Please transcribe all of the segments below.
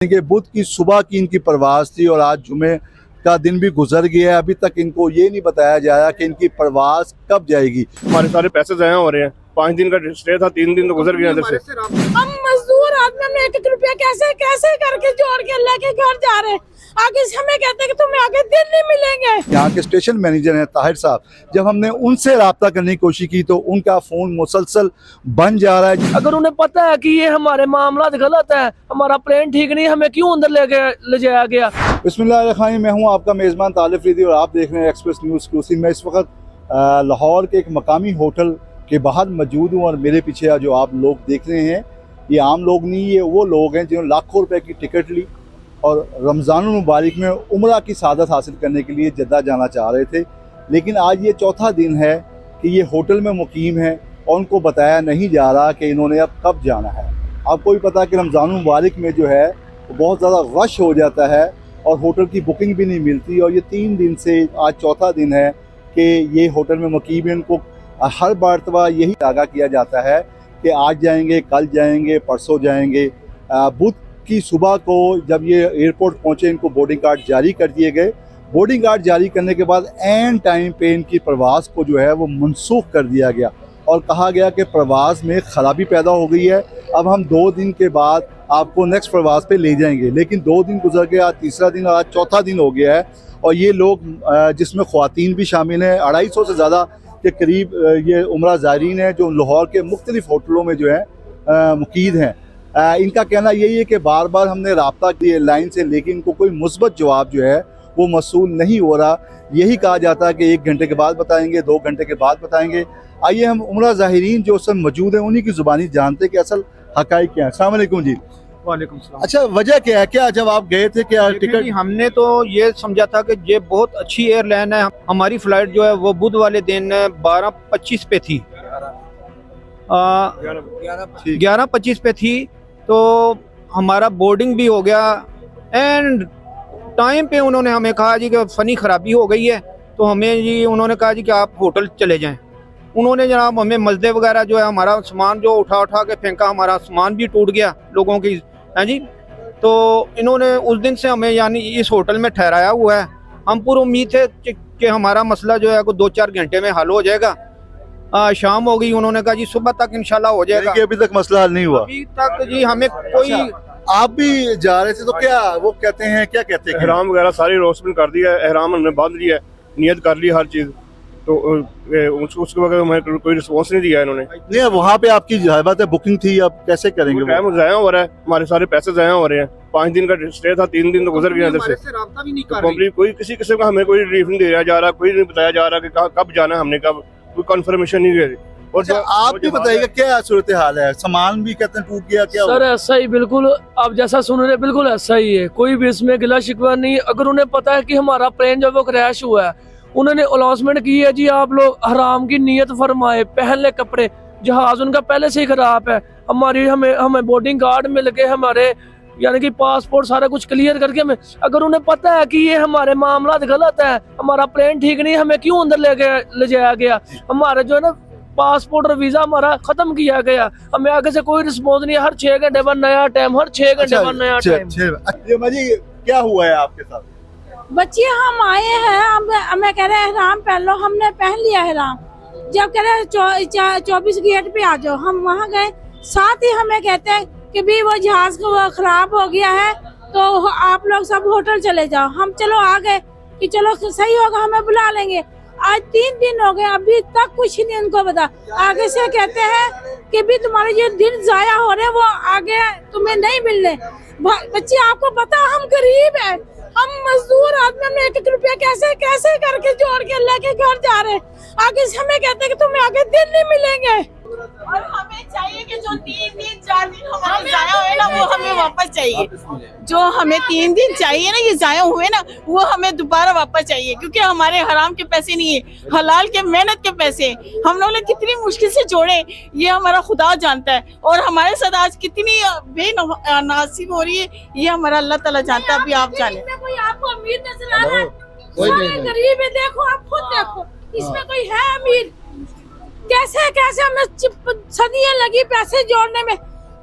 कि बुध की सुबह की इनकी परवाज़ थी और आज जुमे का दिन भी गुजर गया है। अभी तक इनको ये नहीं बताया जाया कि इनकी परवाज़ कब जाएगी। हमारे सारे पैसे ज़ाया हो रहे हैं। 5 दिन का स्टे था, 3 दिन तो गुजर गया इधर से। हम मजदूर आदमी, हमने 1-1 रुपया कैसे कैसे करके जोड़ के लेके घर जा रहे हैं। आगे से हमें कहते हैं कि तुम्हें आगे दिन नहीं मिलेंगे। यहाँ के स्टेशन मैनेजर हैं ताहिर साहब, जब हमने उनसे रब्ता करने की कोशिश की तो उनका फ़ोन मुसलसल बन जा रहा है। अगर उन्हें पता है कि ये हमारे मामला गलत है, हमारा प्लान ठीक नहीं, हमें क्यों अंदर ले जाया गया। बिस्मिल्लाहिर्रहमानिर्रहीम, मैं हूँ आपका मेज़बान तालिब रीदी और आप देख रहे हैं एक्सप्रेस न्यूज़ एक्सक्लूसिव। मैं इस वक्त लाहौर के एक मकामी होटल के बाहर मौजूद हूँ और मेरे पीछे जो आप लोग देख रहे हैं ये आम लोग नहीं, ये वो लोग हैं जिन्होंने लाखों रुपए की टिकट ली और रमज़ान मुबारक में उम्रा की सादत हासिल करने के लिए जद्दा जाना चाह रहे थे। लेकिन आज ये चौथा दिन है कि ये होटल में मुकीम है और उनको बताया नहीं जा रहा कि इन्होंने अब कब जाना है। आपको भी पता है कि रमज़ान मुबारक में जो है बहुत ज़्यादा रश हो जाता है और होटल की बुकिंग भी नहीं मिलती। और ये 3 दिन से आज चौथा दिन है कि ये होटल में मुकीम है। इनको हर मरतबा यही आगाह किया जाता है कि आज जाएंगे, कल जाएंगे, परसों जाएंगे। बुध की सुबह को जब ये एयरपोर्ट पहुँचे इनको बोर्डिंग कार्ड जारी कर दिए गए। बोर्डिंग कार्ड जारी करने के बाद एन टाइम पे इनकी प्रवास को जो है वो मनसूख कर दिया गया और कहा गया कि प्रवास में ख़राबी पैदा हो गई है, अब हम 2 दिन के बाद आपको नेक्स्ट प्रवास पे ले जाएंगे। लेकिन 2 दिन गुजर गया, आज तीसरा दिन और आज चौथा दिन हो गया है और ये लोग जिसमें ख़वातीन भी शामिल हैं, 250 से ज़्यादा के करीब ये उम्रा ज़ायरीन हैं जो लाहौर के मुख्तलिफ़ होटलों में जो है मुकीद हैं। इनका कहना यही है कि बार बार हमने रब्ता किया लाइन से, लेकिन इनको कोई मुस्बत जवाब जो है वो मौसूल नहीं हो रहा। यही कहा जाता है कि 1 घंटे के बाद बताएंगे, 2 घंटे के बाद बताएंगे। आइए हम उम्रा ज़ाहिरीन जो सब मौजूद हैं उन्हीं की ज़ुबानी जानते हैं कि असल हक़ाइक़ क्या है। अस्सलाम वालेकुम जी। वालेकुम सलाम। अच्छा, वजह क्या है, क्या जब आप गए थे क्या टिकट? हमने तो ये समझा था कि ये बहुत अच्छी एयरलाइन है। हमारी फ्लाइट जो है वो बुध वाले दिन 12:25 पे थी, 11:25 पे थी। तो हमारा बोर्डिंग भी हो गया एंड टाइम पे उन्होंने हमें कहा जी कि फ़नी ख़राबी हो गई है, तो हमें जी उन्होंने कहा जी कि आप होटल चले जाएं। उन्होंने जनाब हमें मज़दे वगैरह जो है, हमारा सामान जो उठा के फेंका, हमारा सामान भी टूट गया लोगों की, है जी। तो इन्होंने उस दिन से हमें यानी इस होटल में ठहराया हुआ है। हम पूरी उम्मीद थे कि हमारा मसला जो है 2-4 घंटे में हल हो जाएगा। शाम हो गई, उन्होंने कहा जी सुबह तक इंशाल्लाह हो जाएगा। अभी तक मसला हल नहीं हुआ? अभी तक जी हमें कोई। आप भी जा रहे थे तो क्या वो कहते हैं, क्या कहते हैं? एहराम वगैरह सारी रोशनी कर दिया है, एहराम हमने बांध लिया है, नियत कर ली हर चीज़। तो उसके बगैर हमें कोई रिस्पॉन्स नहीं दिया इन्होंने। नहीं, वहाँ पे आपकी जाहिर बुकिंग थी, अब कैसे करेंगे? टाइम ज़ाया हो रहा है, हमारे सारे पैसे ज़ाया हो रहे हैं। 5 दिन का स्टे था, 3 दिन तो गुजर गया इधर से। रब्ता भी नहीं कर कंपनी कोई किसी किस्म का हमें कोई रिलीफ नहीं दिया जा रहा, कोई नहीं बताया जा रहा कि कब जाना है, हमने कब, कोई कंफर्मेशन नहीं दे। और अच्छा, आप भी बताइएगा क्या सूरत हाल है? सामान भी कहते हैं टूट गया, क्या सर ऐसा ही बिल्कुल आप जैसा सुन रहे बिल्कुल ऐसा ही है, कोई भी इसमें गिला शिकवा नहीं। अगर उन्हें पता है कि हमारा प्लेन जो वो क्रैश हुआ है, उन्होंने अनाउंसमेंट की है जी आप लोग हराम की नियत फरमाए, पहन ले कपड़े। जहाज उनका पहले से ही खराब है। हमें बोर्डिंग कार्ड मिल के हमारे यानी कि पासपोर्ट सारा कुछ क्लियर करके हमें, अगर उन्हें पता है कि ये हमारे मामला गलत है, हमारा प्लेन ठीक नहीं, हमें क्यों अंदर ले जाया गया। हमारे जो है ना पासपोर्ट और वीजा हमारा खत्म किया गया, हमें आगे से कोई रिस्पॉन्स नहीं। हर 6 घंटे बाद नया टाइम, हर 6 घंटे बाद नया टाइम। क्या हुआ है आपके साथ? बच्चे हम आए हैं, हमें कह रहे हैं एहराम पहन लो, हमने पहन लिया एहराम। जब कह रहे 24 गेट पे आ जाओ, हम वहाँ गए। साथ ही हमें कहते हैं कि भी वो जहाज को खराब हो गया है तो आप लोग सब होटल चले जाओ। हम चलो आ गए कि चलो सही होगा, हमें बुला लेंगे। आज 3 दिन हो गए, अभी तक कुछ नहीं उनको बता। आगे से कहते हैं कि भी तुम्हारे जो दिन जाया हो रहे हैं वो आगे तुम्हें नहीं मिलने। बच्चे आपको पता हम गरीब हैं, हम मजदूर आदमी, हमने 1-1 रुपया कैसे कैसे करके जोड़ के लेके घर जा रहे हैं। आगे से हमें कहते हैं कि तुम्हें आगे दिन नहीं मिलेंगे। और हमें चाहिए कि जो 3 दिन 4 दिन हमारे जाया हुए ना वो हमें वापस चाहिए। जो हमें 3 दिन चाहिए ना ये जाया हुए ना, वो हमें दोबारा वापस चाहिए, क्योंकि हमारे हराम के पैसे नहीं है, हलाल के मेहनत के पैसे हम लोगों ने कितनी मुश्किल से जोड़े, ये हमारा खुदा जानता है। और हमारे साथ आज कितनी बेनासिब हो रही है ये हमारा अल्लाह ताला जानता है। अभी आप जाने कोई आपको अमीर नजर आ रहा है? सारे गरीब है, देखो आप खुद देखो, इसमें कोई है अमीर? कैसे कैसे हमें सदियां लगी पैसे जोड़ने में।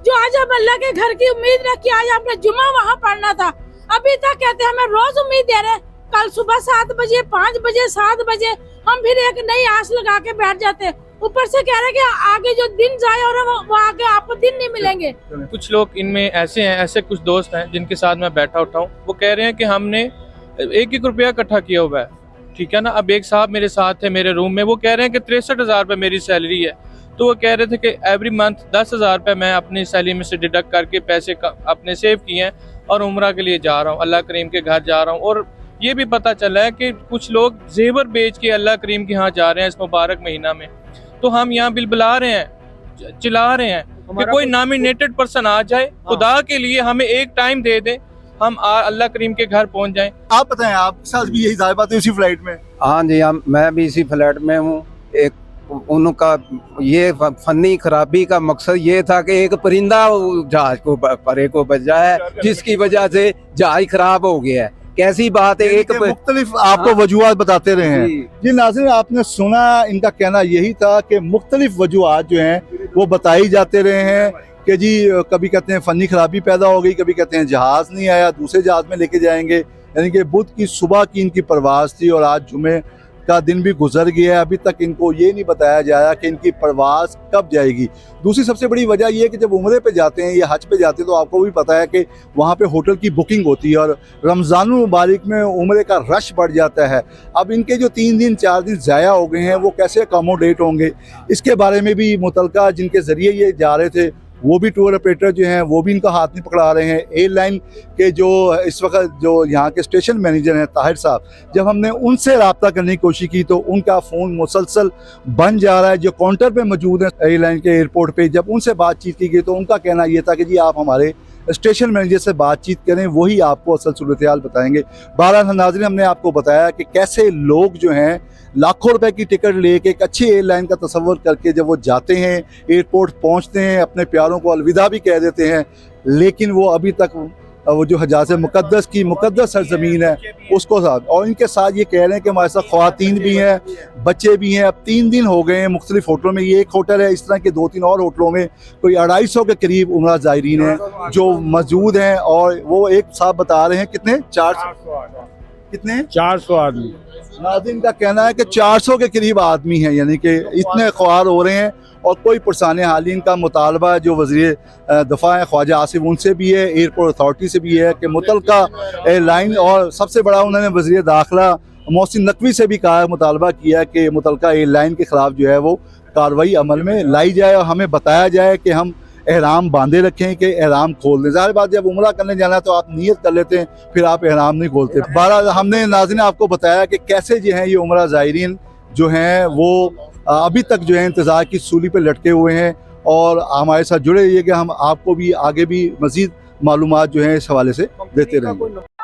जो आज हम अल्लाह के घर की उम्मीद रखी, आज हमने जुमा वहाँ पढ़ना था, अभी तक कहते हैं हमें रोज उम्मीद दे रहे हैं। कल सुबह 7 बजे 5 बजे 7 बजे हम फिर एक नई आस लगा के बैठ जाते हैं, ऊपर से कह रहे हैं कि आगे जो दिन जाए और वो आगे आपको दिन नहीं मिलेंगे। कुछ लोग इनमें ऐसे हैं, ऐसे कुछ दोस्त हैं जिनके साथ मैं बैठा उठा हूँ, वो कह रहे हैं कि हमने 1-1 रुपया इकट्ठा किया हुआ है, ठीक है ना। अब एक साहब मेरे साथ थे मेरे रूम में, वो कह रहे हैं कि 63,000 रुपये मेरी सैलरी है, तो वो कह रहे थे कि एवरी मंथ 10,000 रुपये मैं अपनी सैलरी में से डिडक्ट करके पैसे अपने सेव किए हैं और उम्रा के लिए जा रहा हूँ, अल्लाह करीम के घर जा रहा हूँ। और ये भी पता चला है कि कुछ लोग जेवर बेच के अल्लाह करीम के यहाँ जा रहे हैं इस मुबारक महीना में। तो हम यहाँ बिलबिला रहे हैं, चिल्ला रहे हैं कि कोई नॉमिनेटेड पर्सन आ जाए, खुदा के लिए हमें एक टाइम दे दें, हम अल्लाह करीम के घर पहुँच जाएं। आप बताएं, आपके साथ भी यही जाहिर बात है, उसी फ्लाइट में? हाँ जी, मैं भी इसी फ्लैट में हूँ। एक उनका ये फनी खराबी का मकसद ये था कि एक परिंदा जहाज को परे को बच जाए, जिसकी वजह से जहाज खराब हो गया है। कैसी बात है, एक मुख्तलिफ आपको वजूहात बताते रहे हैं जी नाज़रीन। आपने सुना, इनका कहना यही था कि मुख्तलिफ वजूहात जो हैं वो बताई जाते रहे हैं कि जी कभी कहते हैं फनी खराबी पैदा हो गई, कभी कहते हैं जहाज़ नहीं आया, दूसरे जहाज़ में लेके जाएंगे। यानी कि बुध की सुबह की इनकी परवाज़ थी और आज जुमे का दिन भी गुजर गया है, अभी तक इनको ये नहीं बताया जाया कि इनकी परवाज़ कब जाएगी। दूसरी सबसे बड़ी वजह यह है कि जब उम्रे पे जाते हैं या हज पे जाते हैं तो आपको भी पता है कि वहाँ पे होटल की बुकिंग होती है और रमज़ान मुबारक में उम्रे का रश बढ़ जाता है। अब इनके जो 3 दिन 4 दिन ज़ाया हो गए हैं वो कैसे अकोमोडेट होंगे, इसके बारे में भी मुतलका जिनके ज़रिए ये जा रहे थे वो भी टूर ऑपरेटर जो हैं वो भी इनका हाथ नहीं पकड़ा रहे हैं। एयरलाइन के जो इस वक्त जो यहाँ के स्टेशन मैनेजर हैं ताहिर साहब, जब हमने उनसे रब्ता करने की कोशिश की तो उनका फ़ोन मुसलसल बंद जा रहा है। जो काउंटर पे मौजूद है एयरलाइन के एयरपोर्ट पे, जब उनसे बातचीत की गई तो उनका कहना यह था कि जी आप हमारे स्टेशन मैनेजर से बातचीत करें, वही आपको असल सूरत-ए-हाल बताएंगे। बहरहाल नाज़रीन, हमने आपको बताया कि कैसे लोग जो हैं लाखों रुपए की टिकट लेके एक अच्छी एयरलाइन का तसव्वुर करके जब वो जाते हैं, एयरपोर्ट पहुंचते हैं, अपने प्यारों को अलविदा भी कह देते हैं, लेकिन वो अभी तक वो जो हजाज मुक़द्दस की मुक़द्दस सरज़मीन है उसको साथ, और इनके साथ ये कह रहे हैं कि हमारे साथ ख़वातीन भी हैं, बच्चे भी हैं। अब 3 दिन हो गए हैं मुख्तलिफ होटलों में, ये एक होटल है, इस तरह के 2-3 और होटलों में कोई 250 के करीब उम्रा ज़ायरीन हैं जो मौजूद हैं। और वो एक साहब बता रहे हैं कितने 400 आदमी। नाज़रीन का कहना है कि 400 के करीब आदमी हैं, यानी कि इतने ख्वार हो रहे हैं। और कोई पुरसाने हाल इनका मुतालबा जो वज़ीर दफ़ा है ख्वाजा आसिफ उनसे भी है, एयरपोर्ट अथॉरिटी से भी है कि मुतलका एयरलाइन, और सबसे बड़ा उन्होंने वज़ीर दाखिला मोहसिन नकवी से भी कहा, मुतालबा किया कि मुतलका एयरलाइन के ख़िलाफ़ जो है वो कार्रवाई अमल में लाई जाए और हमें बताया जाए कि हम एहराम बांधे रखें कि एहराम खोल दें। ज़ाहिर बात, जब उम्रा करने जाना है तो आप नियत कर लेते हैं, फिर आप एहराम नहीं खोलते। बहरहाल हमने नाज़रीन आपको बताया कि कैसे जो हैं ये उम्रा ज़ायरीन जो हैं वो अभी तक जो है इंतज़ार की सूली पे लटके हुए हैं। और हमारे साथ जुड़े रहिए कि हम आपको भी आगे भी मज़ीद मालूमात जो है इस हवाले से देते रहेंगे।